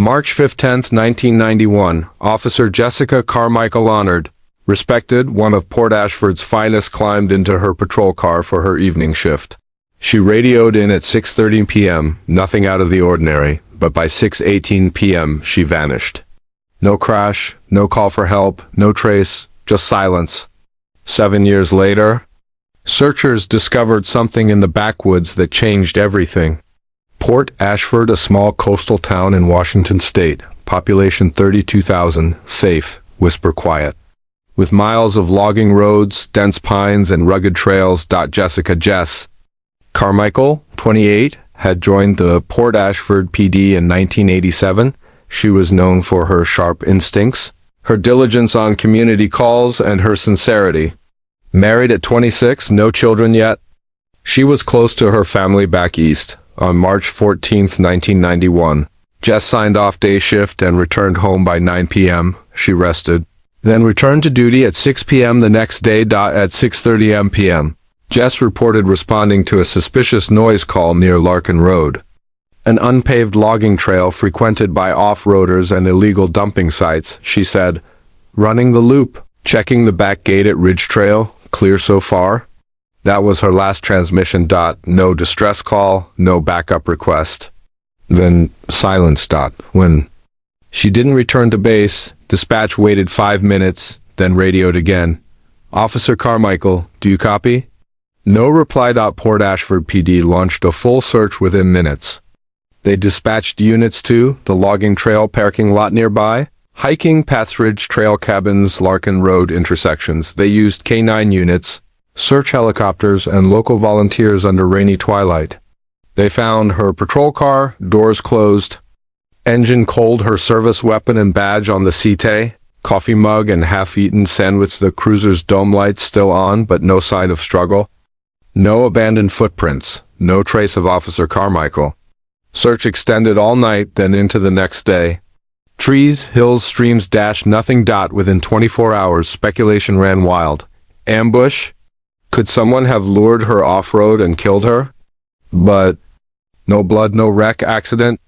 March 15, 1991, Officer Jessica Carmichael Honored, respected, one of Port Ashford's finest, climbed into her patrol car for her evening shift. She radioed in at 6:30 p.m., nothing out of the ordinary, but by 6:18 p.m. she vanished. No crash, no call for help, no trace, just silence. 7 years later, searchers discovered something in the backwoods that changed everything. Port Ashford, a small coastal town in Washington state, population 32,000, safe, whisper quiet. With miles of logging roads, dense pines, and rugged trails. Jessica Carmichael, 28, had joined the Port Ashford PD in 1987. She was known for her sharp instincts, her diligence on community calls, and her sincerity. Married at 26, no children yet. She was close to her family back east. On March 14, 1991, Jess signed off day shift and returned home by 9 p.m. She rested, then returned to duty at 6 p.m. the next day. At 6:30 p.m., Jess reported responding to a suspicious noise call near Larkin Road, an unpaved logging trail frequented by off-roaders and illegal dumping sites. She said, "Running the loop, checking the back gate at Ridge Trail, clear so far." That was her last transmission. No distress call, no backup request. Then silence. When she didn't return to base, dispatch waited 5 minutes, then radioed again. "Officer Carmichael, do you copy?" No reply. Port Ashford PD launched a full search within minutes. They dispatched units to the logging trail parking lot nearby, hiking paths, Ridge Trail cabins, Larkin Road intersections. They used K9 units, search helicopters, and local volunteers under rainy twilight. They found her patrol car, doors closed, engine cold, her service weapon and badge on the seat, coffee mug and half-eaten sandwich, the cruiser's dome lights still on, but no sign of struggle. No abandoned footprints, no trace of Officer Carmichael. Search extended all night, then into the next day. Trees, hills, streams, nothing. Within 24 hours, speculation ran wild. Ambush? Could someone have lured her off-road and killed her? But no blood, no wreck. Accident?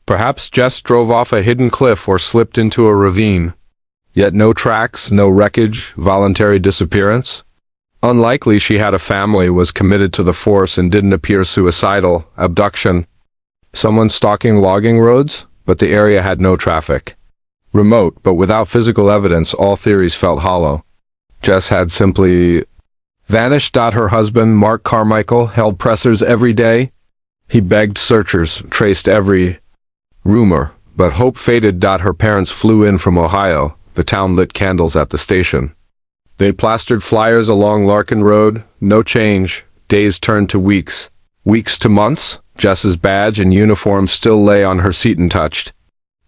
Perhaps Jess drove off a hidden cliff or slipped into a ravine. Yet no tracks, no wreckage. Voluntary disappearance? Unlikely. She had a family, was committed to the force, and didn't appear suicidal. Abduction? Someone stalking logging roads? But the area had no traffic. Remote, but without physical evidence. All theories felt hollow. Jess had simply vanished. Her husband, Mark Carmichael, held pressers every day. He begged searchers, traced every rumor, but hope faded. Her parents flew in from Ohio. The town lit candles at the station. They plastered flyers along Larkin Road. No change. Days turned to weeks. Weeks to months. Jess's badge and uniform still lay on her seat untouched.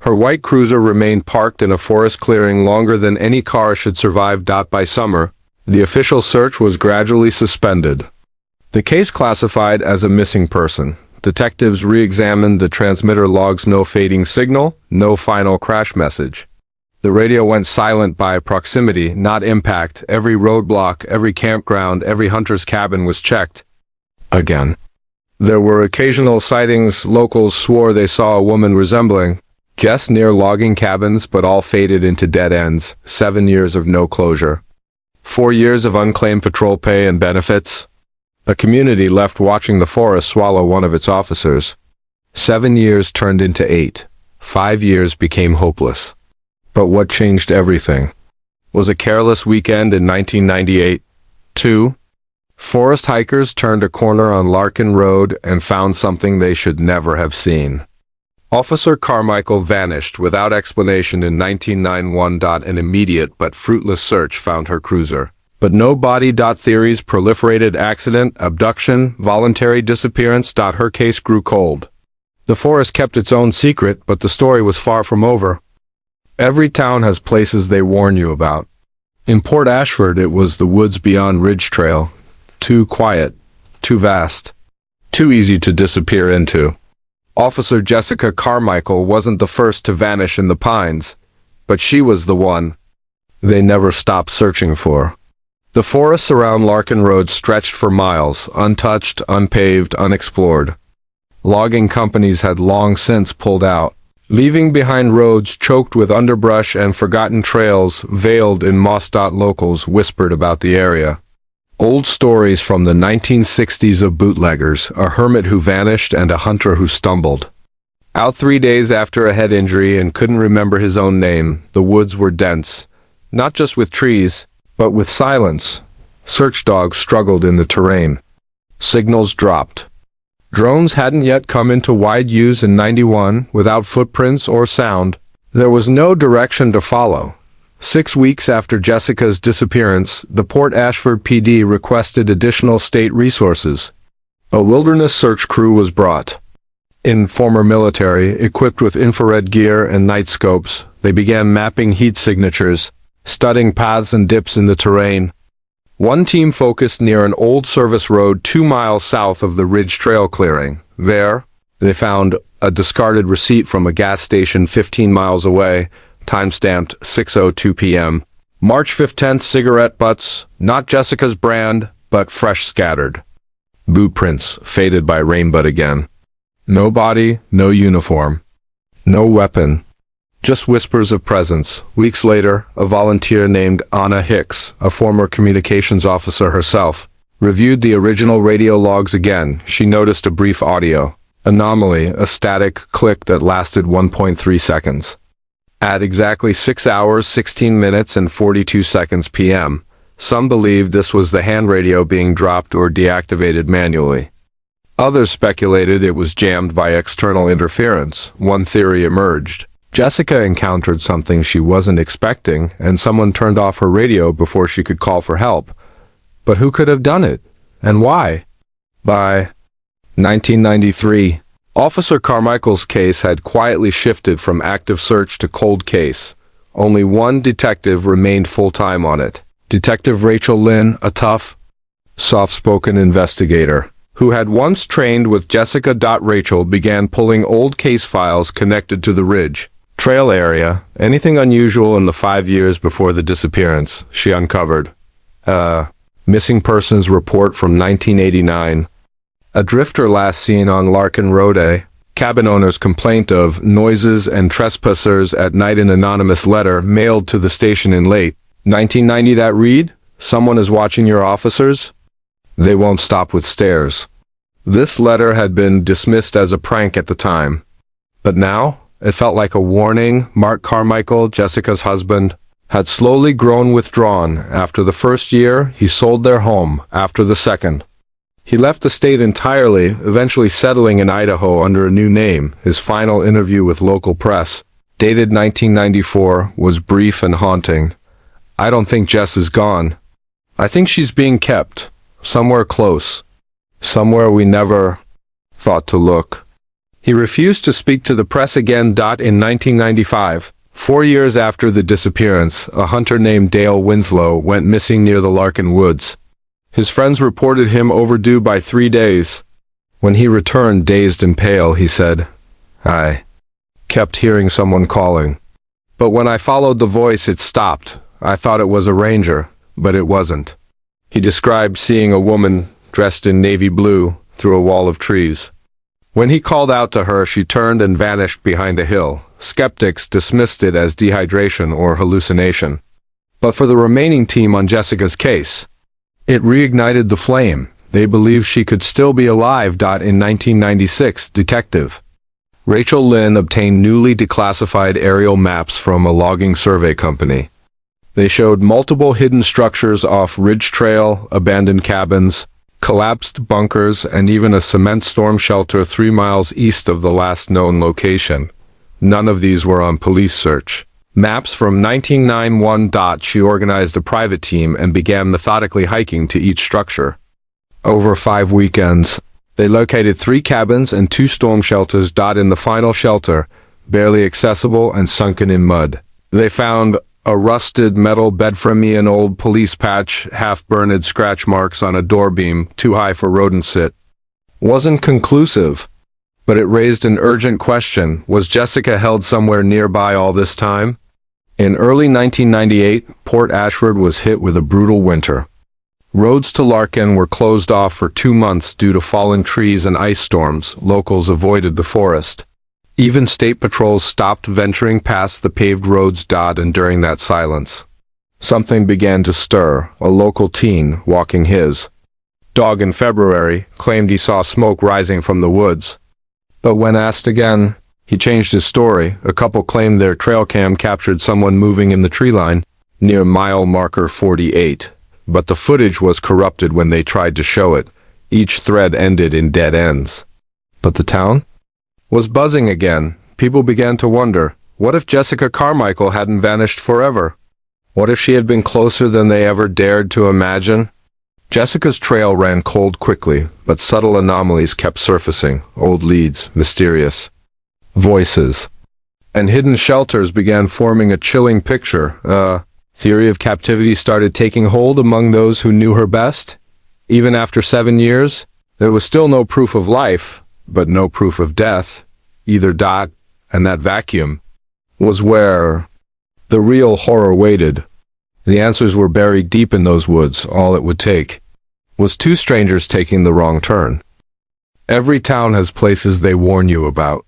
Her white cruiser remained parked in a forest clearing longer than any car should survive. By summer, the official search was gradually suspended. The case classified as a missing person. Detectives re-examined the transmitter logs. No fading signal, no final crash message. The radio went silent by proximity, not impact. Every roadblock, every campground, every hunter's cabin was checked. Again. There were occasional sightings. Locals swore they saw a woman resembling Jess near logging cabins, but all faded into dead ends. 7 years of no closure. 4 years of unclaimed patrol pay and benefits. A community left watching the forest swallow one of its officers. 7 years turned into 8. 5 years became hopeless. But what changed everything was a careless weekend in 1998. 2. Forest hikers turned a corner on Larkin Road and found something they should never have seen. Officer Carmichael vanished without explanation in 1991. An immediate but fruitless search found her cruiser. But no body. Theories proliferated. Accident, abduction, voluntary disappearance. Her case grew cold. The forest kept its own secret, but the story was far from over. Every town has places they warn you about. In Port Ashford, it was the woods beyond Ridge Trail. Too quiet, too vast, too easy to disappear into. Officer Jessica Carmichael wasn't the first to vanish in the pines, but she was the one they never stopped searching for. The forests around Larkin Road stretched for miles, untouched, unpaved, unexplored. Logging companies had long since pulled out. leaving behind roads choked with underbrush and forgotten trails veiled in moss. Locals whispered about the area. Old stories from the 1960s of bootleggers, a hermit who vanished and a hunter who stumbled out 3 days after a head injury and couldn't remember his own name. The woods were dense, not just with trees, but with silence. Search dogs struggled in the terrain. Signals dropped. Drones hadn't yet come into wide use in '91. Without footprints or sound, there was no direction to follow. 6 weeks after Jessica's disappearance, the Port Ashford PD requested additional state resources. A wilderness search crew was brought in, former military, equipped with infrared gear and night scopes. They began mapping heat signatures, studying paths and dips in the terrain. One team focused near an old service road 2 miles south of the Ridge Trail clearing. There, they found a discarded receipt from a gas station 15 miles away, time-stamped 6:02 p.m. March 15th. Cigarette butts, not Jessica's brand, but fresh scattered. Boot prints, faded by rain. But again, no body, no uniform, no weapon. Just whispers of presence. Weeks later, a volunteer named Anna Hicks, a former communications officer herself, reviewed the original radio logs again. She noticed a brief audio anomaly, a static click that lasted 1.3 seconds. At exactly 6 hours, 16 minutes, and 42 seconds p.m., some believed this was the hand radio being dropped or deactivated manually. Others speculated it was jammed by external interference. One theory emerged. Jessica encountered something she wasn't expecting, and someone turned off her radio before she could call for help. But who could have done it? And why? By 1993, Officer Carmichael's case had quietly shifted from active search to cold case. Only one detective remained full-time on it. Detective Rachel Lynn, a tough, soft-spoken investigator, who had once trained with Jessica. Rachel began pulling old case files connected to the Ridge Trail area. Anything unusual in the 5 years before the disappearance, she uncovered. Missing persons report from 1989. A drifter last seen on Larkin Road. Cabin owner's complaint of noises and trespassers at night. An anonymous letter mailed to the station in late 1990 that read, "Someone is watching your officers. They won't stop with stares." This letter had been dismissed as a prank at the time, but now it felt like a warning. Mark Carmichael, Jessica's husband, had slowly grown withdrawn. After the first year, he sold their home. After the second, he left the state entirely, eventually settling in Idaho under a new name. His final interview with local press, dated 1994, was brief and haunting. "I don't think Jess is gone. I think she's being kept. Somewhere close. Somewhere we never thought to look." He refused to speak to the press again. In 1995, 4 years after the disappearance, a hunter named Dale Winslow went missing near the Larkin Woods. His friends reported him overdue by 3 days. When he returned, dazed and pale, he said, "I kept hearing someone calling. But when I followed the voice, it stopped. I thought it was a ranger, but it wasn't." He described seeing a woman dressed in navy blue through a wall of trees. When he called out to her, she turned and vanished behind a hill. Skeptics dismissed it as dehydration or hallucination. But for the remaining team on Jessica's case, it reignited the flame. They believed she could still be alive. In 1996, Detective Rachel Lynn obtained newly declassified aerial maps from a logging survey company. They showed multiple hidden structures off Ridge Trail, abandoned cabins, collapsed bunkers, and even a cement storm shelter 3 miles east of the last known location. None of these were on police search. Maps from 1991. She organized a private team and began methodically hiking to each structure. Over 5 weekends, they located 3 cabins and 2 storm shelters. In the final shelter, barely accessible and sunken in mud, they found a rusted metal bed frame, an old police patch, half-burned scratch marks on a door beam, too high for rodents sit. Wasn't conclusive, but it raised an urgent question. Was Jessica held somewhere nearby all this time? In early 1998, Port Ashford was hit with a brutal winter. Roads to Larkin were closed off for 2 months due to fallen trees and ice storms. Locals avoided the forest. Even state patrols stopped venturing past the paved roads. And during that silence, something began to stir. A local teen walking his dog in February claimed he saw smoke rising from the woods. But when asked again, he changed his story. A couple claimed their trail cam captured someone moving in the tree line near mile marker 48. But the footage was corrupted when they tried to show it. Each thread ended in dead ends. But the town was buzzing again. People began to wonder, what if Jessica Carmichael hadn't vanished forever? What if she had been closer than they ever dared to imagine? Jessica's trail ran cold quickly, but subtle anomalies kept surfacing. Old leads, mysterious voices, and hidden shelters began forming a chilling picture. Theory of captivity started taking hold among those who knew her best. Even after 7 years, there was still no proof of life, but no proof of death. Either. And that vacuum was where the real horror waited. The answers were buried deep in those woods. All it would take was two strangers taking the wrong turn. Every town has places they warn you about.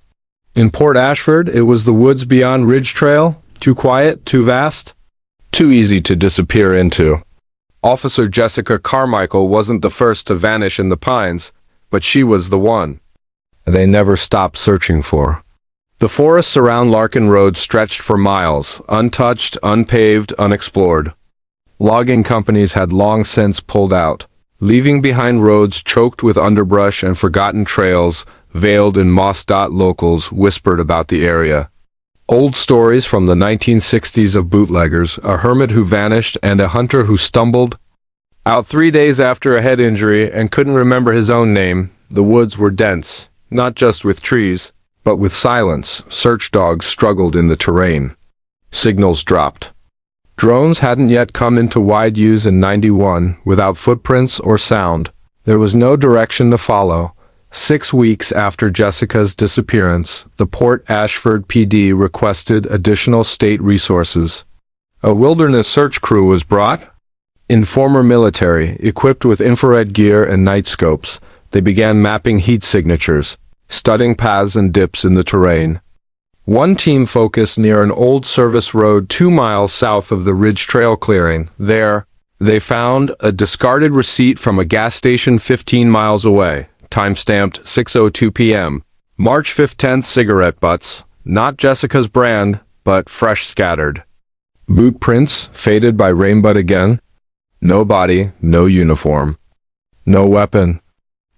In Port Ashford, it was the woods beyond Ridge Trail. Too quiet, too vast, too easy to disappear into. Officer Jessica Carmichael wasn't the first to vanish in the pines, but she was the one they never stopped searching for. The forests around Larkin Road stretched for miles, untouched, unpaved, unexplored. Logging companies had long since pulled out, leaving behind roads choked with underbrush and forgotten trails veiled in moss. Locals whispered about the area. Old stories from the 1960s of bootleggers, a hermit who vanished and a hunter who stumbled out 3 days after a head injury and couldn't remember his own name. The woods were dense, not just with trees, but with silence. Search dogs struggled in the terrain. Signals dropped. Drones hadn't yet come into wide use in '91. Without footprints or sound, there was no direction to follow. 6 weeks after Jessica's disappearance, the Port Ashford PD requested additional state resources. A wilderness search crew was brought in, former military, equipped with infrared gear and night scopes. They began mapping heat signatures, studying paths and dips in the terrain. One team focused near an old service road 2 miles south of the Ridge Trail clearing. There, they found a discarded receipt from a gas station 15 miles away. Time-stamped 6:02 p.m. March 15th. Cigarette butts, not Jessica's brand, but fresh scattered. Boot prints, faded by rainbud again. No body, no uniform, no weapon.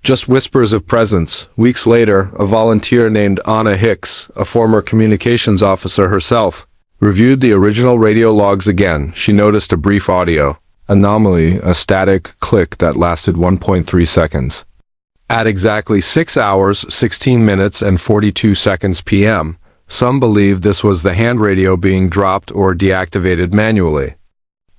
Just whispers of presence. Weeks later, a volunteer named Anna Hicks, a former communications officer herself, reviewed the original radio logs again. She noticed a brief audio anomaly, a static click that lasted 1.3 seconds. At exactly 6 hours, 16 minutes, and 42 seconds p.m., some believe this was the hand radio being dropped or deactivated manually.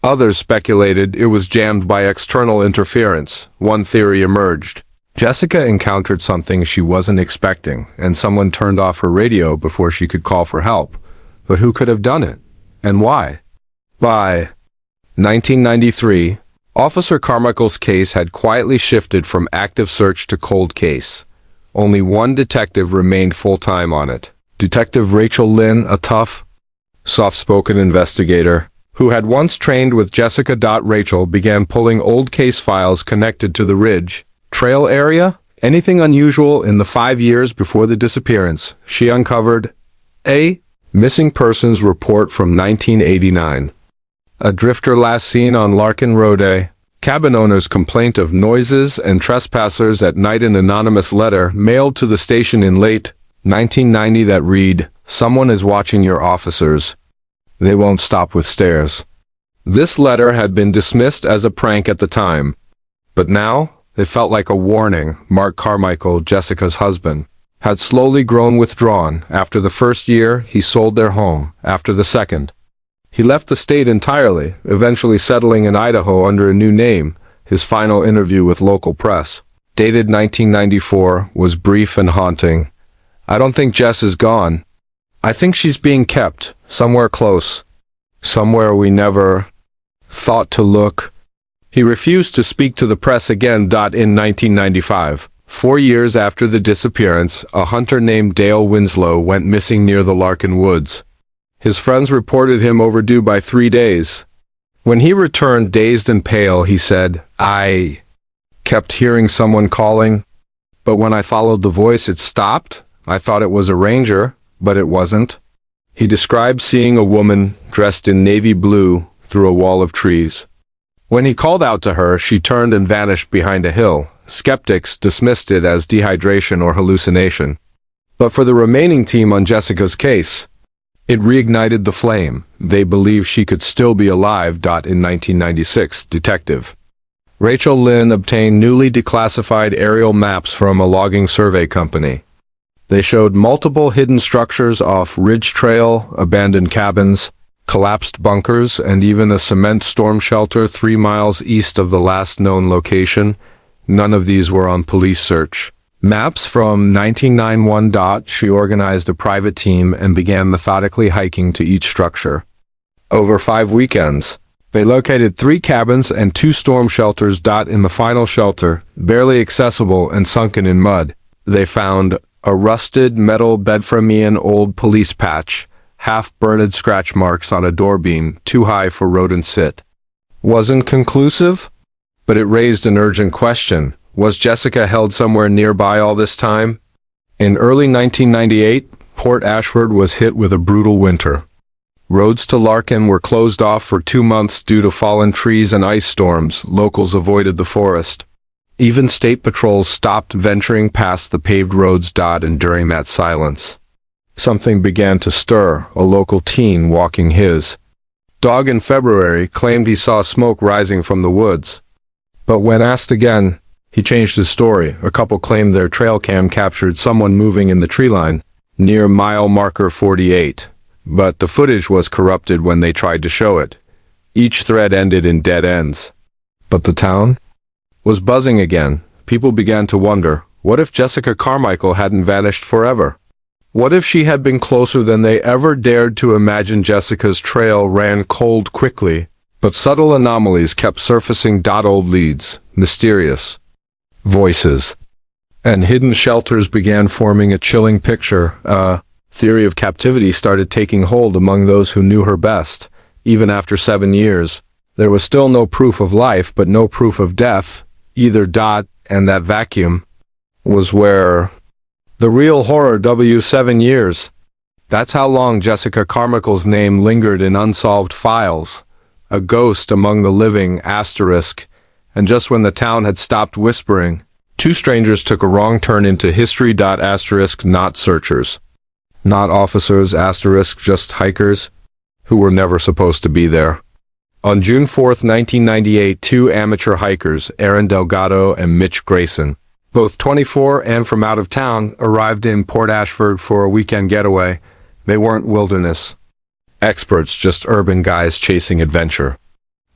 Others speculated it was jammed by external interference. One theory emerged. Jessica encountered something she wasn't expecting, and someone turned off her radio before she could call for help. But who could have done it? And why? By 1993, Officer Carmichael's case had quietly shifted from active search to cold case. Only one detective remained full-time on it. Detective Rachel Lynn, a tough, soft-spoken investigator, who had once trained with Jessica. Rachel began pulling old case files connected to the Ridge Trail area. Anything unusual in the 5 years before the disappearance. She uncovered a missing persons report from 1989. A drifter last seen on Larkin Road. A cabin owner's complaint of noises and trespassers at night. An anonymous letter mailed to the station in late 1990 that read, "Someone is watching your officers. They won't stop with stares." This letter had been dismissed as a prank at the time, but now it felt like a warning. Mark Carmichael, Jessica's husband, had slowly grown withdrawn. After the first year, he sold their home. After the second, he left the state entirely, eventually settling in Idaho under a new name. His final interview with local press, dated 1994, was brief and haunting. "I don't think Jess is gone. I think she's being kept, somewhere close. Somewhere we never thought to look." He refused to speak to the press again. In 1995, 4 years after the disappearance, a hunter named Dale Winslow went missing near the Larkin Woods. His friends reported him overdue by 3 days. When he returned dazed and pale, he said, "I kept hearing someone calling, but when I followed the voice, it stopped. I thought it was a ranger, but it wasn't." He described seeing a woman dressed in navy blue through a wall of trees. When he called out to her, she turned and vanished behind a hill. Skeptics dismissed it as dehydration or hallucination. But for the remaining team on Jessica's case, it reignited the flame. They believed she could still be alive. In 1996, Detective Rachel Lynn obtained newly declassified aerial maps from a logging survey company. They showed multiple hidden structures off Ridge Trail, abandoned cabins, collapsed bunkers, and even a cement storm shelter 3 miles east of the last known location. None of these were on police search. Maps from 1991. She organized a private team and began methodically hiking to each structure. Over 5 weekends, they located 3 cabins and 2 storm shelters. In the final shelter, barely accessible and sunken in mud, they found a rusted metal Bedframian old police patch, half-burned scratch marks on a door beam, too high for rodent sit. Wasn't conclusive, but it raised an urgent question. Was Jessica held somewhere nearby all this time? In early 1998, Port Ashford was hit with a brutal winter. Roads to Larkin were closed off for 2 months due to fallen trees and ice storms. Locals avoided the forest. Even state patrols stopped venturing past the paved roads. And during that silence, something began to stir. A local teen walking his dog in February claimed he saw smoke rising from the woods. But when asked again, he changed his story. A couple claimed their trail cam captured someone moving in the tree line near mile marker 48. But the footage was corrupted when they tried to show it. Each thread ended in dead ends. But the town was buzzing again. People began to wonder, what if Jessica Carmichael hadn't vanished forever? What if she had been closer than they ever dared to imagine? Jessica's trail ran cold quickly, but subtle anomalies kept surfacing. Old leads, mysterious voices, and hidden shelters began forming a chilling picture. Theory of captivity started taking hold among those who knew her best. Even after 7 years, there was still no proof of life, but no proof of death either. And that vacuum was where the real horror 7 years. That's how long Jessica Carmichael's name lingered in unsolved files, a ghost among the living. And just when the town had stopped whispering, 2 strangers took a wrong turn into history. Not searchers, not officers, just hikers who were never supposed to be there. On June 4th, 1998, 2 amateur hikers, Aaron Delgado and Mitch Grayson, both 24 and from out of town, arrived in Port Ashford for a weekend getaway. They weren't wilderness experts, just urban guys chasing adventure.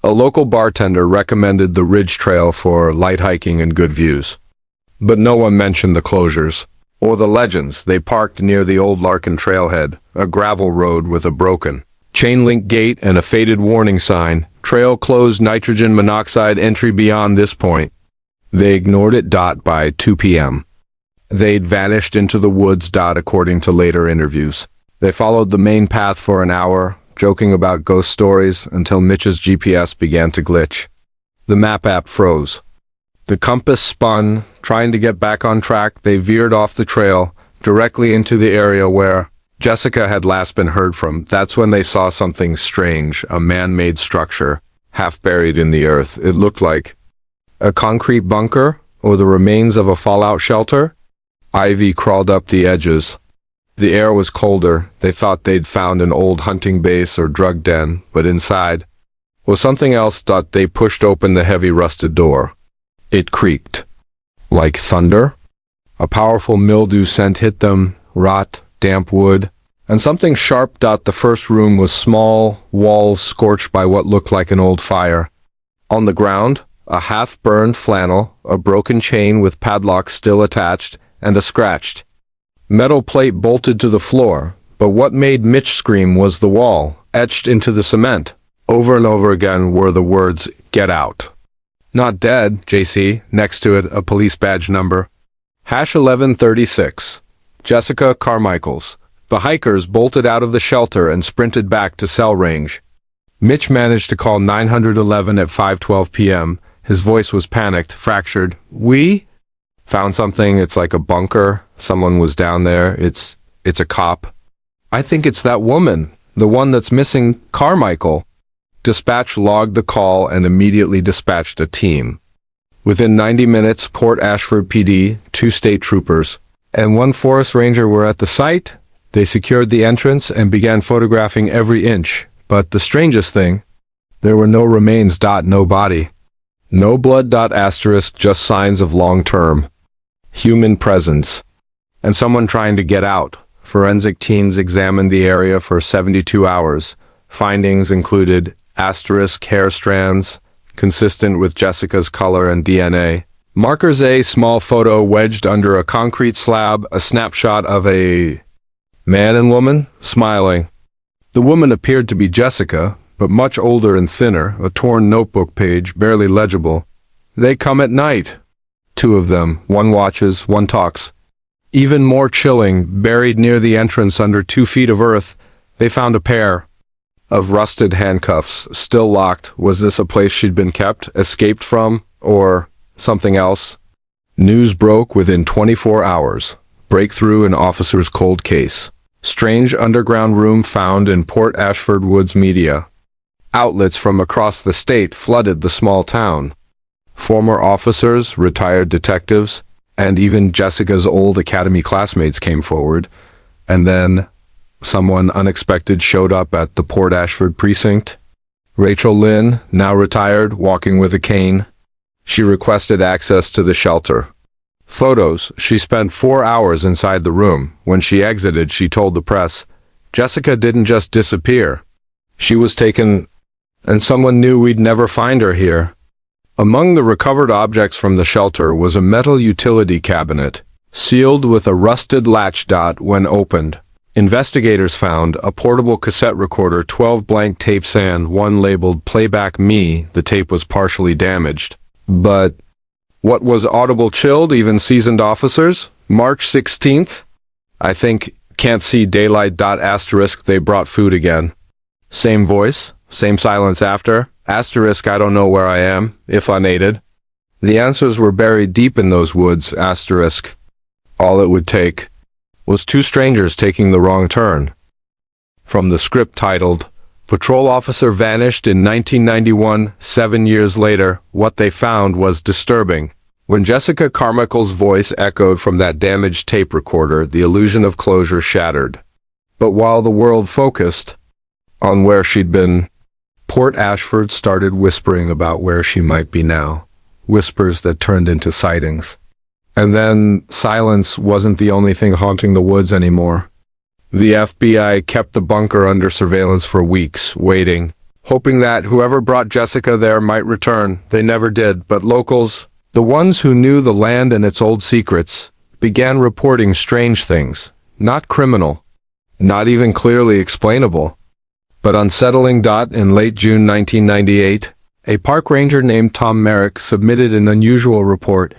A local bartender recommended the Ridge Trail for light hiking and good views. But no one mentioned the closures or the legends. They parked near the old Larkin trailhead, a gravel road with a broken chain-link gate and a faded warning sign. Trail closed, nitrogen monoxide entry beyond this point. They ignored it. By 2 p.m. they'd vanished into the woods. According to later interviews, they followed the main path for an hour, joking about ghost stories, until Mitch's GPS began to glitch. The map app froze. The compass spun. Trying to get back on track, they veered off the trail, directly into the area where Jessica had last been heard from. That's when they saw something strange, a man-made structure, half buried in the earth. It looked like a concrete bunker or the remains of a fallout shelter. Ivy crawled up the edges. The air was colder. They thought they'd found an old hunting base or drug den, but inside was something else. They pushed open the heavy rusted door. It creaked like thunder. A powerful mildew scent hit them, rot, damp wood, and something sharp. The first room was small, walls scorched by what looked like an old fire. On the ground, a half-burned flannel, a broken chain with padlocks still attached, and a scratched metal plate bolted to the floor. But what made Mitch scream was the wall, etched into the cement. Over and over again were the words, "Get out." Not dead, JC, next to it a police badge number. Hash 1136. Jessica Carmichael's. The hikers bolted out of the shelter and sprinted back to cell range. Mitch managed to call 911 at 5:12 p.m. His voice was panicked, fractured. We found something. It's like a bunker. Someone was down there. It's a cop. I think it's that woman, the one that's missing, Carmichael. Dispatch logged the call and immediately dispatched a team. Within 90 minutes, Port Ashford PD, 2 state troopers, and 1 forest ranger were at the site. They secured the entrance and began photographing every inch. But the strangest thing, there were no remains. No body. No blood. Asterisk, just signs of long-term human presence. And someone trying to get out. Forensic teams examined the area for 72 hours. Findings included asterisk hair strands, consistent with Jessica's color and DNA. Markers: a small photo wedged under a concrete slab, a snapshot of a man and woman, smiling. The woman appeared to be Jessica, but much older and thinner, a torn notebook page, barely legible. They come at night. 2 of them, one watches, one talks. Even more chilling, buried near the entrance under 2 feet of earth, they found a pair of rusted handcuffs, still locked. Was this a place she'd been kept, escaped from, or something else? News broke within 24 hours. Breakthrough in officer's cold case. Strange underground room found in Port Ashford Woods. Media outlets from across the state flooded the small town. Former officers, retired detectives, and even Jessica's old academy classmates came forward. And then someone unexpected showed up at the Port Ashford precinct. Rachel Lynn, now retired, walking with a cane. She requested access to the shelter. Photos: she spent 4 hours inside the room. When she exited, she told the press, Jessica didn't just disappear. She was taken, and someone knew we'd never find her here. Among the recovered objects from the shelter was a metal utility cabinet, sealed with a rusted latch. When opened, investigators found a portable cassette recorder, 12 blank tapes, and one labeled Playback Me. The tape was partially damaged. But what was audible chilled even seasoned officers? March 16th? I think, can't see daylight. Asterisk, they brought food again. Same voice, same silence after. Asterisk, I don't know where I am, if unaided. The answers were buried deep in those woods. Asterisk. All it would take was 2 strangers taking the wrong turn. From the script titled, Patrol Officer Vanished in 1991, 7 years later, what they found was disturbing. When Jessica Carmichael's voice echoed from that damaged tape recorder, the illusion of closure shattered. But while the world focused on where she'd been, Port Ashford started whispering about where she might be now. Whispers that turned into sightings. And then silence wasn't the only thing haunting the woods anymore. The FBI kept the bunker under surveillance for weeks, waiting, hoping that whoever brought Jessica there might return. They never did, but locals, the ones who knew the land and its old secrets, began reporting strange things. Not criminal, not even clearly explainable, but unsettling. In late June 1998, a park ranger named Tom Merrick submitted an unusual report.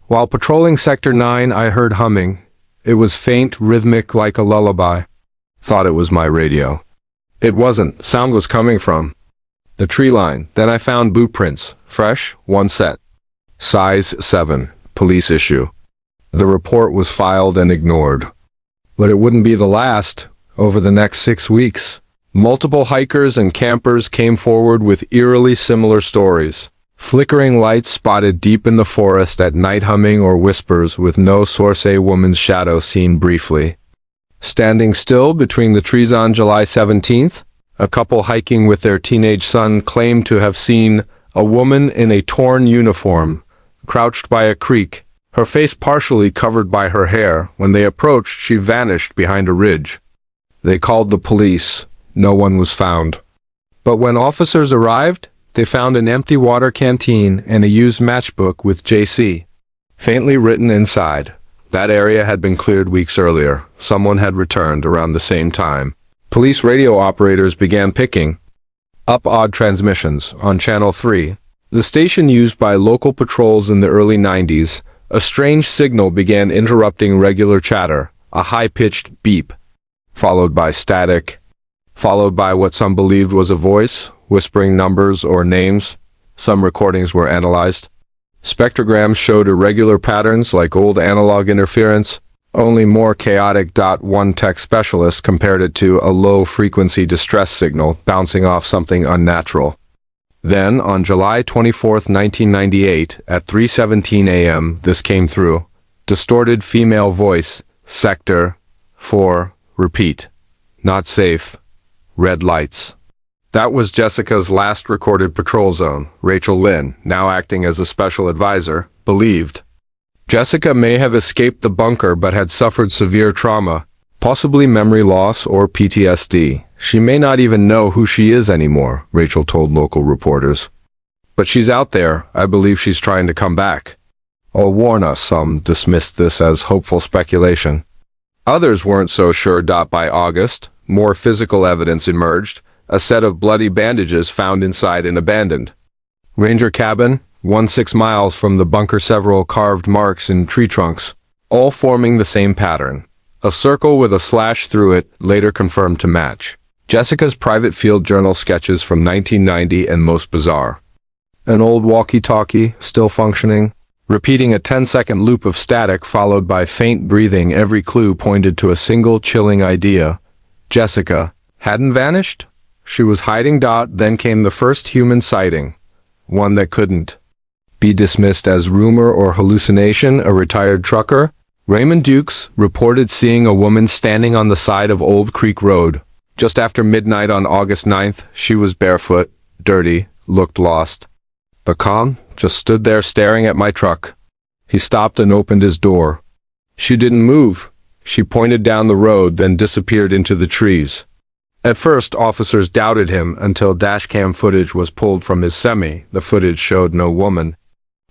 While patrolling Sector 9, I heard humming. It was faint, rhythmic, like a lullaby. Thought it was my radio. It wasn't. Sound was coming from the tree line. Then I found boot prints. Fresh, 1 set. Size 7. Police issue. The report was filed and ignored. But it wouldn't be the last. Over the next 6 weeks, multiple hikers and campers came forward with eerily similar stories. Flickering lights spotted deep in the forest at night, humming or whispers with no source. A woman's shadow seen briefly standing still between the trees. On July 17th, a couple hiking with their teenage son claimed to have seen a woman in a torn uniform, crouched by a creek, her face partially covered by her hair. When they approached, she vanished behind a ridge. They called the police. No one was found. But when officers arrived, they found an empty water canteen and a used matchbook with JC faintly written inside. That area had been cleared weeks earlier. Someone had returned around the same time. Police radio operators began picking up odd transmissions on Channel 3, the station used by local patrols in the early 90s. A strange signal began interrupting regular chatter, a high-pitched beep, followed by static, followed by what some believed was a voice, whispering numbers or names. Some recordings were analyzed. Spectrograms showed irregular patterns like old analog interference, only more chaotic. One tech specialist compared it to a low-frequency distress signal bouncing off something unnatural. Then, on July 24, 1998, at 3:17 a.m., this came through. Distorted female voice, Sector 4, repeat. Not safe. Red lights. That was Jessica's last recorded patrol zone. Rachel Lynn, now acting as a special advisor, believed. Jessica may have escaped the bunker but had suffered severe trauma, possibly memory loss or PTSD. She may not even know who she is anymore, Rachel told local reporters. But she's out there. I believe she's trying to come back. I'll warn us, some dismissed this as hopeful speculation. Others weren't so sure. By August, more physical evidence emerged, a set of bloody bandages found inside an abandoned ranger cabin, 6 miles from the bunker, several carved marks in tree trunks, all forming the same pattern. A circle with a slash through it, later confirmed to match Jessica's private field journal sketches from 1990 and most bizarre. An old walkie-talkie, still functioning, repeating a 10-second loop of static followed by faint breathing. Every clue pointed to a single chilling idea. Jessica hadn't vanished? She was hiding. Then came the first human sighting, one that couldn't be dismissed as rumor or hallucination. A retired trucker, Raymond Dukes, reported seeing a woman standing on the side of Old Creek Road just after midnight on August 9th. She was barefoot, dirty, looked lost, but calm, just stood there staring at my truck. He stopped and opened his door. She didn't move. She pointed down the road, then disappeared into the trees. At first, officers doubted him until dashcam footage was pulled from his semi. The footage showed no woman,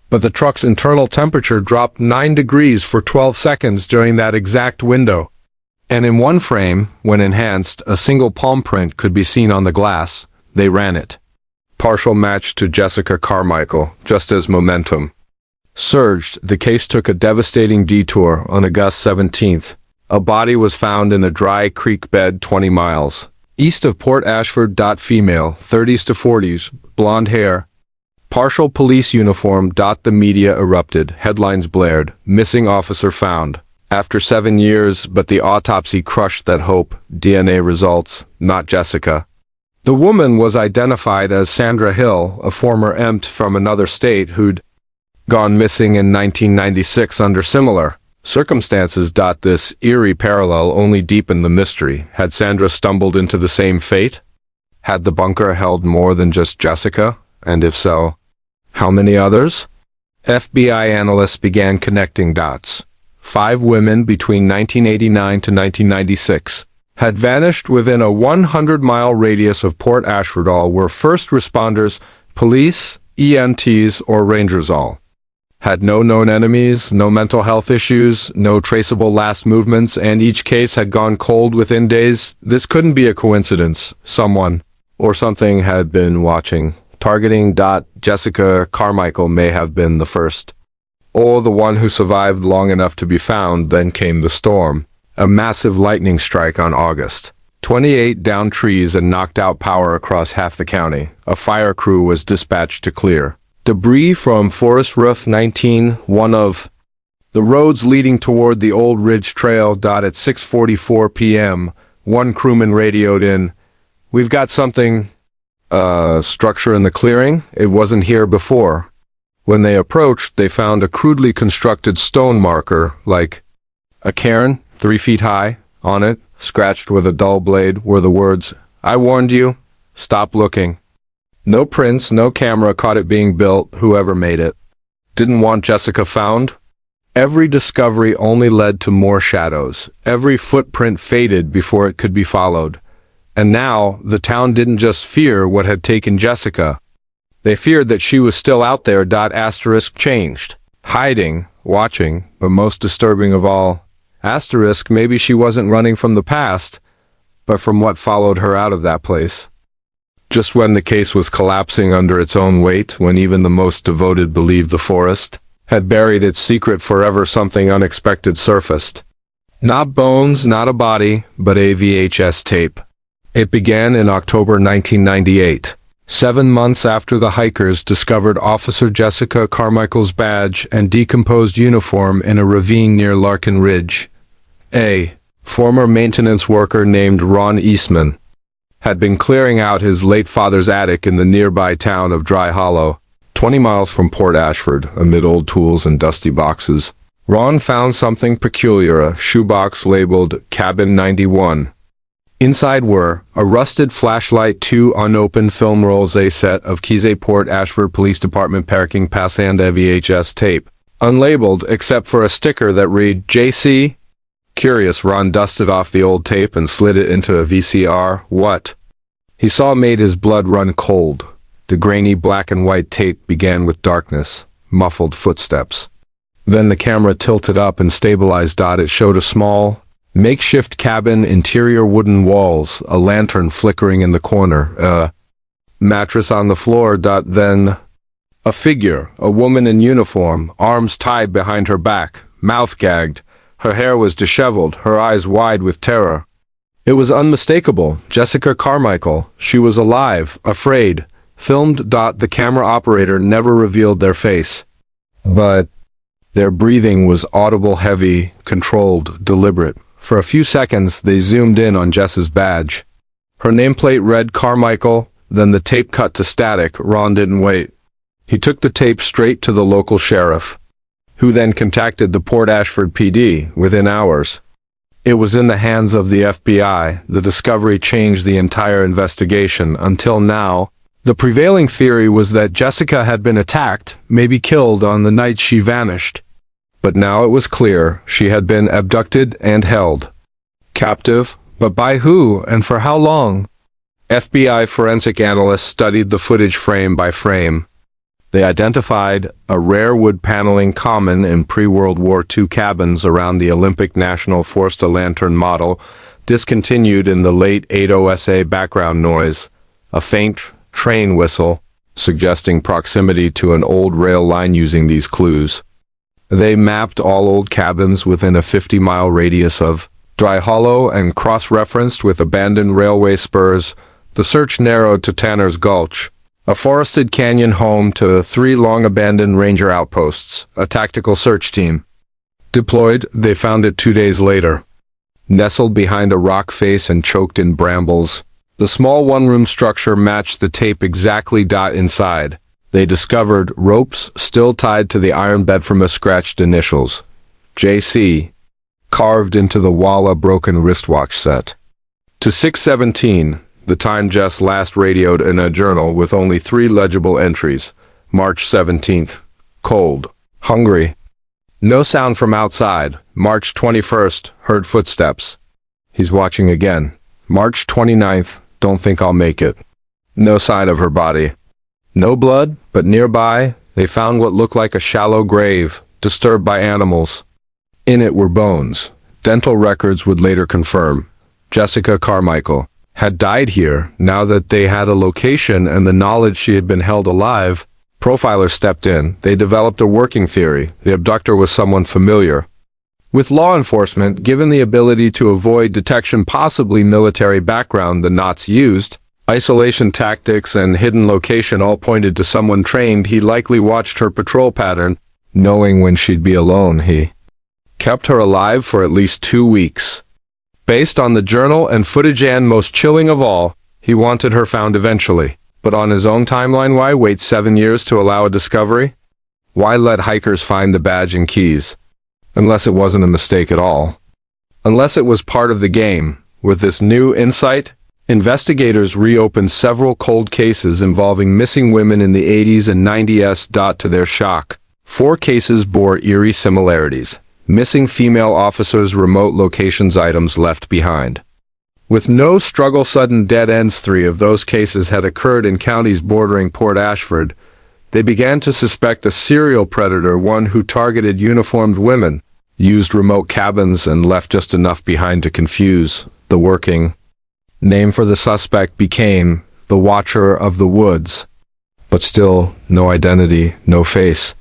but the truck's internal temperature dropped 9 degrees for 12 seconds during that exact window. And in one frame, when enhanced, a single palm print could be seen on the glass. They ran it. Partial match to Jessica Carmichael, just as momentum surged. The case took a devastating detour. On August 17th, a body was found in a dry creek bed 20 miles east of Port Ashford. Female, 30s to 40s, blonde hair, partial police uniform. The media erupted. Headlines blared. Missing officer found after 7 years, but the autopsy crushed that hope. DNA results, not Jessica. The woman was identified as Sandra Hill, a former EMT from another state who'd gone missing in 1996 under similar circumstances. This eerie parallel only deepened the mystery. Had Sandra stumbled into the same fate? Had the bunker held more than just Jessica? And if so, how many others? FBI analysts began connecting dots. 5 women between 1989 to 1996 had vanished within a 100-mile radius of Port Ashford. All were first responders, police, EMTs, or rangers. All had no known enemies, no mental health issues, no traceable last movements, and each case had gone cold within days. This couldn't be a coincidence. Someone or something had been watching, targeting. Jessica Carmichael may have been the first, or the one who survived long enough to be found. Then came the storm. A massive lightning strike on August 28 downed trees and knocked out power across half the county. A fire crew was dispatched to clear debris from Forest Roof 19, one of the roads leading toward the Old Ridge Trail. At 6:44 p.m., one crewman radioed in, "We've got something, structure in the clearing. It wasn't here before." When they approached, they found a crudely constructed stone marker, like a cairn, 3 feet high. On it, scratched with a dull blade, were the words, "I warned you. Stop looking." No prints, no camera caught it being built. Whoever made it didn't want Jessica found. Every discovery only led to more shadows. Every footprint faded before it could be followed. And now, the town didn't just fear what had taken Jessica. They feared that she was still out there. Changed. Hiding, watching, but most disturbing of all, maybe she wasn't running from the past, but from what followed her out of that place. Just when the case was collapsing under its own weight, when even the most devoted believed the forest had buried its secret forever. Something unexpected surfaced. Not bones, not a body, but a VHS tape. It began in October 1998, 7 months after the hikers discovered Officer Jessica Carmichael's badge and decomposed uniform in a ravine near Larkin Ridge. A former maintenance worker named Ron Eastman had been clearing out his late father's attic in the nearby town of Dry Hollow, 20 miles from Port Ashford, amid old tools and dusty boxes. Ron found something peculiar, a shoebox labeled Cabin 91. Inside were a rusted flashlight, 2 unopened film rolls, a set of keys, a Port Ashford Police Department parking pass, and a VHS tape. Unlabeled except for a sticker that read JC. Curious, Ron dusted off the old tape and slid it into a VCR. What he saw made his blood run cold. The grainy black and white tape began with darkness, muffled footsteps. Then the camera tilted up and stabilized. It showed a small, makeshift cabin, interior wooden walls, a lantern flickering in the corner, a mattress on the floor. Then a figure, a woman in uniform, arms tied behind her back, mouth gagged. Her hair was disheveled, her eyes wide with terror. It was unmistakable. Jessica Carmichael. She was alive, afraid. Filmed. The camera operator never revealed their face, but their breathing was audible, heavy, controlled, deliberate. For a few seconds, they zoomed in on Jess's badge. Her nameplate read Carmichael, then the tape cut to static. Ron didn't wait. He took the tape straight to the local sheriff, who then contacted the Port Ashford PD within hours. It was in the hands of the FBI. The discovery changed the entire investigation. Until now, the prevailing theory was that Jessica had been attacked, maybe killed on the night she vanished. But now it was clear she had been abducted and held captive. But by who and for how long? FBI forensic analysts studied the footage frame by frame. They identified a rare wood paneling common in pre-World War II cabins around the Olympic National Forest, a lantern model, discontinued in the late 80s, SA background noise, a faint train whistle, suggesting proximity to an old rail line. Using these clues, they mapped all old cabins within a 50-mile radius of Dry Hollow and cross-referenced with abandoned railway spurs. The search narrowed to Tanner's Gulch, a forested canyon home to 3 long-abandoned ranger outposts. A tactical search team deployed. They found it 2 days later, nestled behind a rock face and choked in brambles. The small one-room structure matched the tape exactly. Inside, they discovered ropes still tied to the iron bed from a scratched initials, JC, carved into the wall, a broken wristwatch set. To 6:17, the time Jess last radioed in a journal with only 3 legible entries. March 17th, cold, hungry. No sound from outside. March 21st, heard footsteps. He's watching again. March 29th, don't think I'll make it. No sign of her body. No blood, but nearby, they found what looked like a shallow grave, disturbed by animals. In it were bones. Dental records would later confirm Jessica Carmichael had died here. Now that they had a location and the knowledge she had been held alive, profilers stepped in. They developed a working theory. The abductor was someone familiar with law enforcement, given the ability to avoid detection, possibly military background the knots used. Isolation tactics and hidden location all pointed to someone trained. He likely watched her patrol pattern, knowing when she'd be alone. He kept her alive for at least 2 weeks. Based on the journal and footage, and most chilling of all, he wanted her found eventually. But on his own timeline, why wait 7 years to allow a discovery? Why let hikers find the badge and keys? Unless it wasn't a mistake at all. Unless it was part of the game. With this new insight, investigators reopened several cold cases involving missing women in the 80s and 90s. To their shock, 4 cases bore eerie similarities. Missing female officers, remote locations, items left behind. With no struggle, sudden dead ends. 3 of those cases had occurred in counties bordering Port Ashford. They began to suspect a serial predator, one who targeted uniformed women, used remote cabins, and left just enough behind to confuse. The working name for the suspect became the Watcher of the Woods. But still, no identity, no face.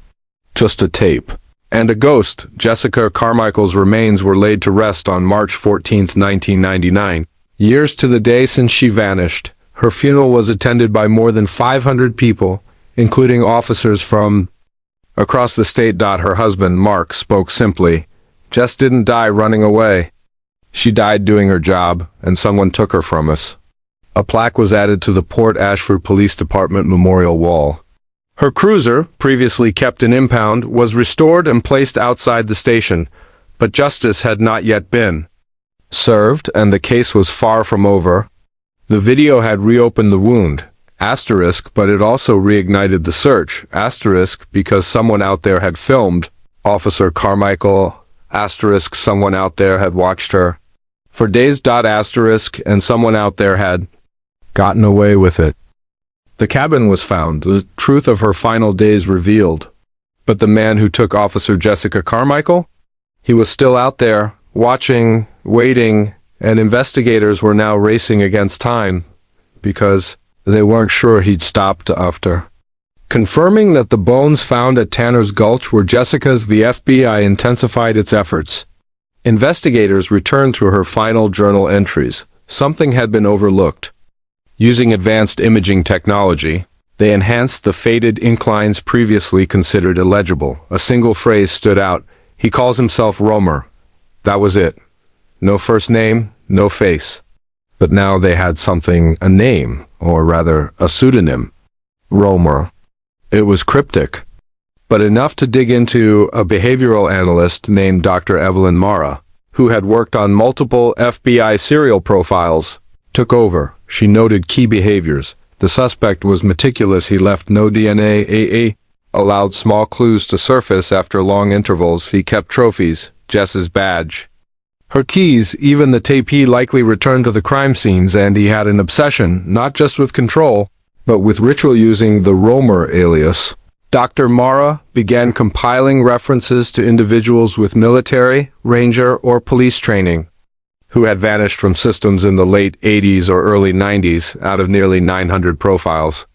Just a tape. And a ghost. Jessica Carmichael's remains were laid to rest on March 14, 1999. Years to the day since she vanished. Her funeral was attended by more than 500 people, including officers from across the state. Her husband, Mark, spoke simply. Jess didn't die running away. She died doing her job, and someone took her from us. A plaque was added to the Port Ashford Police Department memorial wall. Her cruiser, previously kept in impound, was restored and placed outside the station, but justice had not yet been served, and the case was far from over. The video had reopened the wound, asterisk, but it also reignited the search, asterisk, because someone out there had filmed Officer Carmichael, asterisk, someone out there had watched her for days, asterisk, and someone out there had gotten away with it. The cabin was found, the truth of her final days revealed. But the man who took Officer Jessica Carmichael? He was still out there, watching, waiting, and investigators were now racing against time, because they weren't sure he'd stopped after confirming that the bones found at Tanner's Gulch were Jessica's. The FBI intensified its efforts. Investigators returned to her final journal entries. Something had been overlooked. Using advanced imaging technology, they enhanced the faded inclines previously considered illegible. A single phrase stood out. He calls himself Romer. That was it. No first name, no face. But now they had something, a name, or rather, a pseudonym. Romer. It was cryptic, but enough to dig into. A behavioral analyst named Dr. Evelyn Mara, who had worked on multiple FBI serial profiles, took over. She noted key behaviors. The suspect was meticulous. He left no DNA, allowed small clues to surface after long intervals. He kept trophies, Jess's badge, her keys, even the tape. He likely returned to the crime scenes, and he had an obsession, not just with control, but with ritual. Using the Romer alias, Dr. Mara began compiling references to individuals with military, ranger, or police training who had vanished from systems in the late 80s or early 90s. Out of nearly 900 profiles,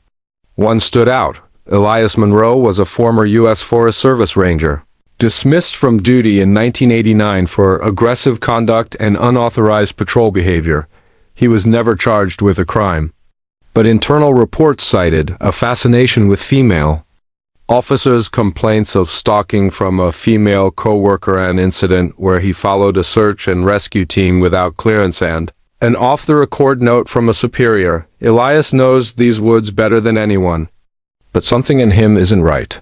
one stood out. Elias Monroe was a former U.S. Forest Service ranger, dismissed from duty in 1989 for aggressive conduct and unauthorized patrol behavior. He was never charged with a crime, but internal reports cited a fascination with female officers, complaints of stalking from a female co-worker, an incident where he followed a search and rescue team without clearance, and an off-the-record note from a superior. Elias knows these woods better than anyone, but something in him isn't right.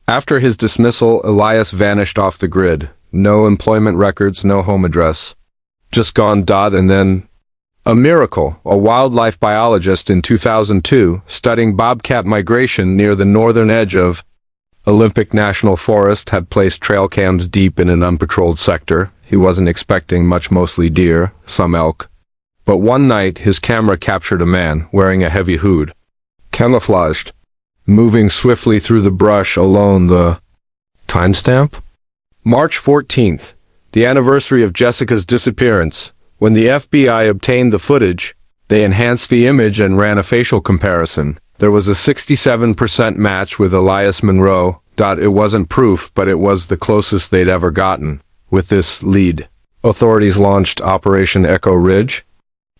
After his dismissal, Elias vanished off the grid. No employment records, no home address. Just gone. And then a miracle. A wildlife biologist in 2002, studying bobcat migration near the northern edge of Olympic National Forest, had placed trail cams deep in an unpatrolled sector. He wasn't expecting much, mostly deer, some elk. But one night, his camera captured a man wearing a heavy hood, camouflaged, moving swiftly through the brush alone. The timestamp? March 14th, the anniversary of Jessica's disappearance. When the FBI obtained the footage, they enhanced the image and ran a facial comparison. There was a 67% match with Elias Monroe. It wasn't proof, but it was the closest they'd ever gotten. With this lead, authorities launched Operation Echo Ridge,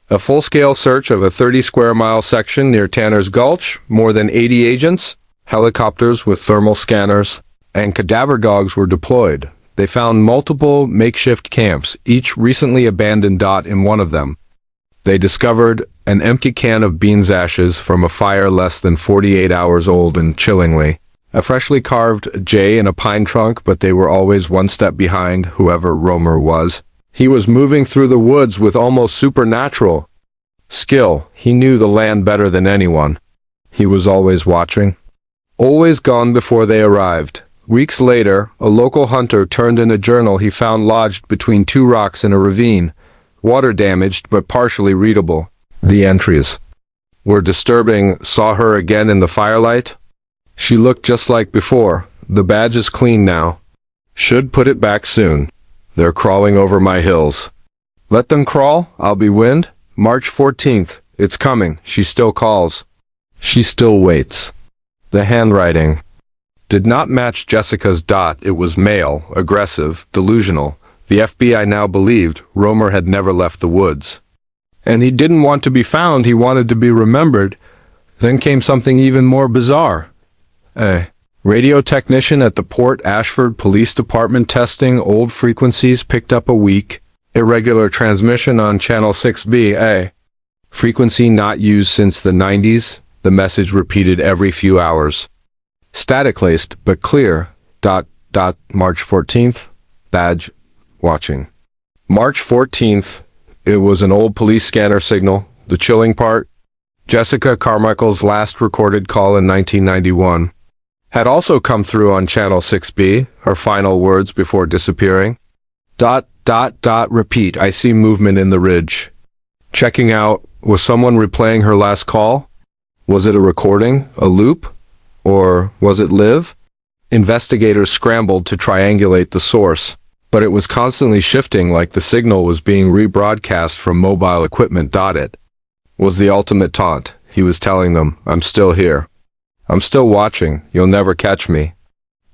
a full-scale search of a 30-square-mile section near Tanner's Gulch. More than 80 agents, helicopters with thermal scanners, and cadaver dogs were deployed. They found multiple makeshift camps, each recently abandoned. In one of them, they discovered an empty can of beans ashes from a fire less than 48 hours old, and chillingly, a freshly carved J in a pine trunk. But they were always one step behind whoever Romer was. He was moving through the woods with almost supernatural skill. He knew the land better than anyone. He was always watching, always gone before they arrived. Weeks later, a local hunter turned in a journal he found lodged between two rocks in a ravine, water damaged but partially readable. The entries were disturbing. Saw her again in the firelight. She looked just like before. The badge is clean now. Should put it back soon. They're crawling over my hills. Let them crawl, I'll be wind. March 14th, it's coming. She still calls. She still waits. The handwriting. did not match Jessica's. It was male, aggressive, delusional. The FBI now believed Romer had never left the woods. And he didn't want to be found, he wanted to be remembered. Then came something even more bizarre. A radio technician at the Port Ashford Police Department testing old frequencies picked up a weak, irregular transmission on Channel 6B, a frequency not used since the 90s. The message repeated every few hours. Static-laced, but clear. March 14th. Badge. Watching. March 14th. It was an old police scanner signal. The chilling part, Jessica Carmichael's last recorded call in 1991, had also come through on Channel 6B, her final words before disappearing. Repeat, I see movement in the ridge. Checking out, was someone replaying her last call? Was it a recording, a loop? Or was it live? Investigators scrambled to triangulate the source, but it was constantly shifting like the signal was being rebroadcast from mobile equipment. It was the ultimate taunt. He was telling them, I'm still here. I'm still watching. You'll never catch me.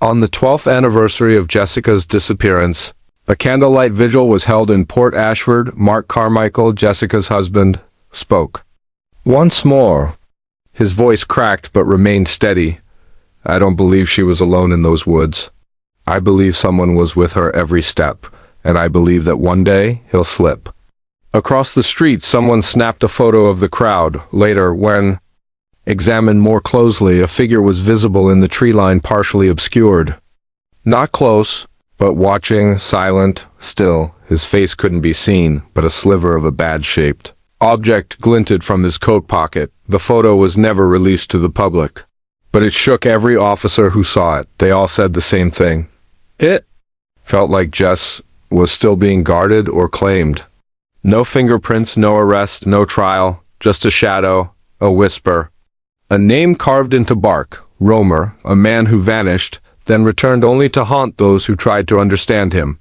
On the 12th anniversary of Jessica's disappearance, a candlelight vigil was held in Port Ashford. Mark Carmichael, Jessica's husband, spoke. Once more. His voice cracked but remained steady. I don't believe she was alone in those woods. I believe someone was with her every step, and I believe that one day he'll slip. Across the street, someone snapped a photo of the crowd. Later, when examined more closely, a figure was visible in the tree line, partially obscured. Not close, but watching, silent, still. His face couldn't be seen, but a sliver of a badge-shaped object glinted from his coat pocket. The photo was never released to the public, but it shook every officer who saw it. They all said the same thing. It felt like Jess was still being guarded or claimed. No fingerprints, no arrest, no trial, just a shadow, a whisper. A name carved into bark, Romer, a man who vanished, then returned only to haunt those who tried to understand him.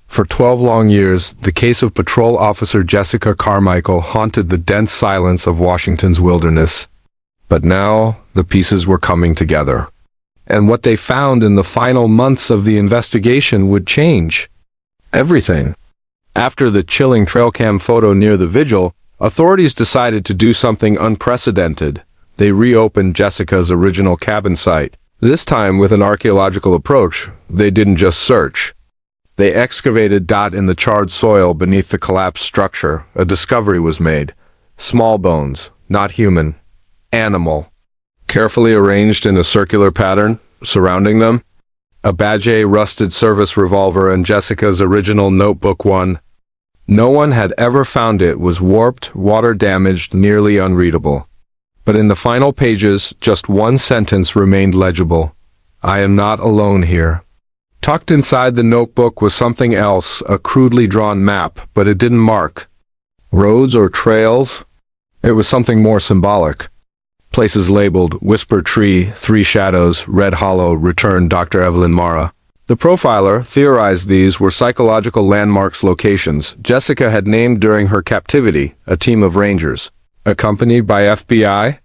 For 12 long years, the case of Patrol Officer Jessica Carmichael haunted the dense silence of Washington's wilderness. But now, the pieces were coming together. And what they found in the final months of the investigation would change everything. After the chilling trail cam photo near the vigil, authorities decided to do something unprecedented. They reopened Jessica's original cabin site. This time with an archaeological approach. They didn't just search. They excavated in the charred soil beneath the collapsed structure. A discovery was made. Small bones, not human. Animal. Carefully arranged in a circular pattern, surrounding them. A Badge rusted service revolver and Jessica's original notebook one. No one had ever found it. Was warped, water-damaged, nearly unreadable. But in the final pages, just one sentence remained legible. I am not alone here. Tucked inside the notebook was something else, a crudely drawn map, but it didn't mark roads or trails. It was something more symbolic. Places labeled Whisper Tree, Three Shadows, Red Hollow, Return Dr. Evelyn Mara. The profiler theorized these were psychological landmarks, locations Jessica had named during her captivity. A team of rangers, accompanied by FBI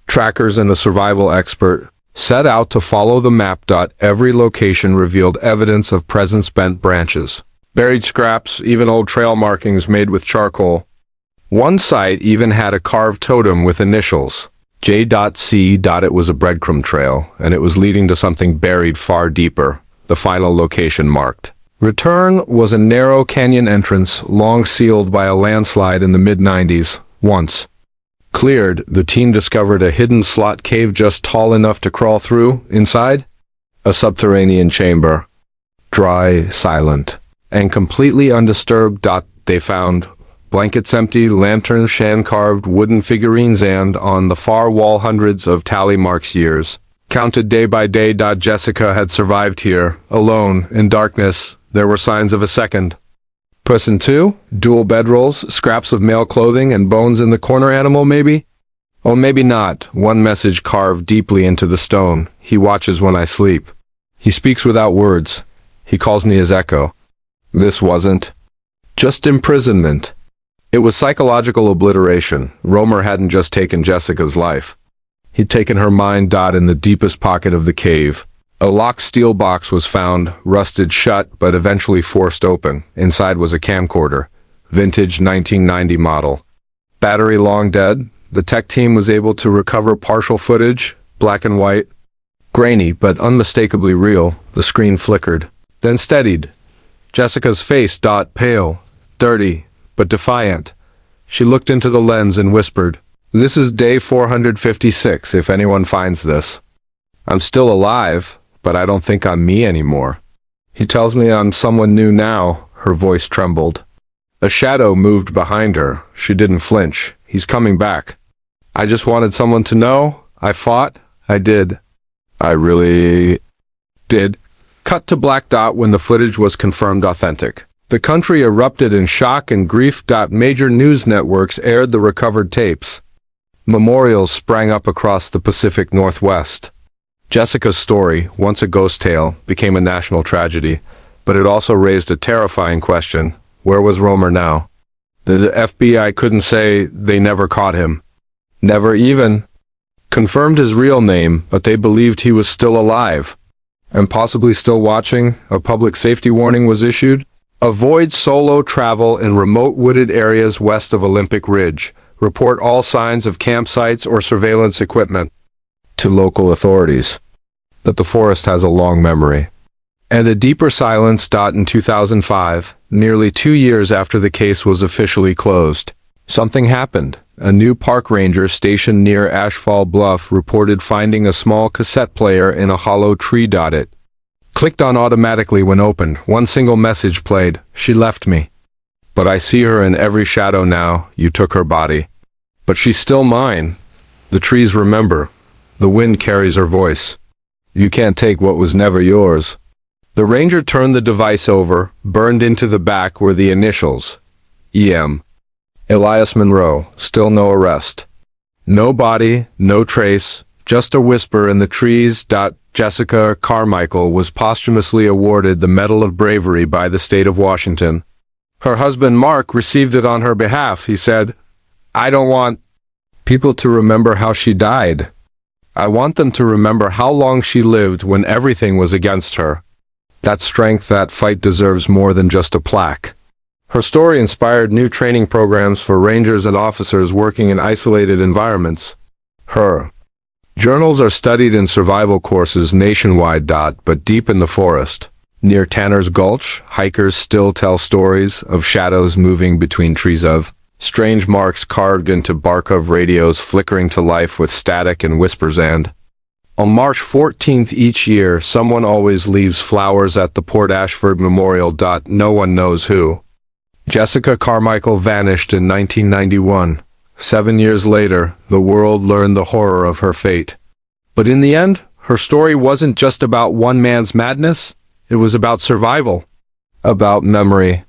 trackers and a survival expert, set out to follow the map. Every location revealed evidence of presence: bent branches, buried scraps, even old trail markings made with charcoal. One site even had a carved totem with initials J.C. It was a breadcrumb trail, and it was leading to something buried far deeper. The final location marked. Return was a narrow canyon entrance, long sealed by a landslide in the mid-90s. Once cleared, the team discovered a hidden slot cave just tall enough to crawl through. Inside, a subterranean chamber. Dry, silent, and completely undisturbed. They found blankets empty, lanterns, hand-carved wooden figurines, and, on the far wall, hundreds of tally marks, years counted day by day. Jessica had survived here, alone, in darkness. There were signs of a second person too. Dual bedrolls, scraps of male clothing, and bones in the corner. Animal, maybe? Oh, maybe not. One message carved deeply into the stone. He watches when I sleep. He speaks without words. He calls me his echo. This wasn't just imprisonment. It was psychological obliteration. Romer hadn't just taken Jessica's life. He'd taken her mind. In the deepest pocket of the cave, A locked steel box was found, rusted shut but eventually forced open. Inside was a camcorder, vintage 1990 model. Battery long dead. The tech team was able to recover partial footage, black and white. Grainy but unmistakably real, the screen flickered, then steadied. Jessica's face pale, dirty, but defiant. She looked into the lens and whispered, "This is day 456 if anyone finds this. I'm still alive, but I don't think I'm me anymore. He tells me I'm someone new now." Her voice trembled. A shadow moved behind her. She didn't flinch. "He's coming back. I just wanted someone to know. I fought. I did. I really did." Cut to black dot when the footage was confirmed authentic. The country erupted in shock and grief. Major news networks aired the recovered tapes. Memorials sprang up across the Pacific Northwest. Jessica's story, once a ghost tale, became a national tragedy, but it also raised a terrifying question. Where was Romer now? The FBI couldn't say they never caught him. Never even confirmed his real name, but they believed he was still alive. And possibly still watching. A public safety warning was issued. Avoid solo travel in remote wooded areas west of Olympic Ridge. Report all signs of campsites or surveillance equipment to local authorities. That the forest has a long memory. And a deeper silence. In 2005, nearly 2 years after the case was officially closed, something happened. A new park ranger stationed near Ashfall Bluff reported finding a small cassette player in a hollow tree. It clicked on automatically when opened. One single message played. "She left me. But I see her in every shadow now. You took her body. But she's still mine. The trees remember. The wind carries her voice. You can't take what was never yours." The ranger turned the device over. Burned into the back were the initials. E.M. Elias Monroe. Still no arrest. No body, no trace, just a whisper in the trees. Jessica Carmichael was posthumously awarded the Medal of Bravery by the state of Washington. Her husband Mark received it on her behalf. He said, "I don't want people to remember how she died. I want them to remember how long she lived when everything was against her. That strength, that fight deserves more than just a plaque." Her story inspired new training programs for rangers and officers working in isolated environments. Her journals are studied in survival courses nationwide. But deep in the forest, near Tanner's Gulch, hikers still tell stories of shadows moving between trees, of strange marks carved into bark, of radios flickering to life with static and whispers. And on March 14th each year, someone always leaves flowers at the Port Ashford Memorial. No one knows who. Jessica Carmichael vanished in 1991. 7 years later, the world learned the horror of her fate. But in the end, her story wasn't just about one man's madness. It was about survival, about memory,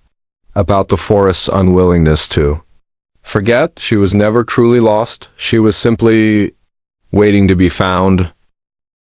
about the forest's unwillingness to forget. She was never truly lost. She was simply waiting to be found.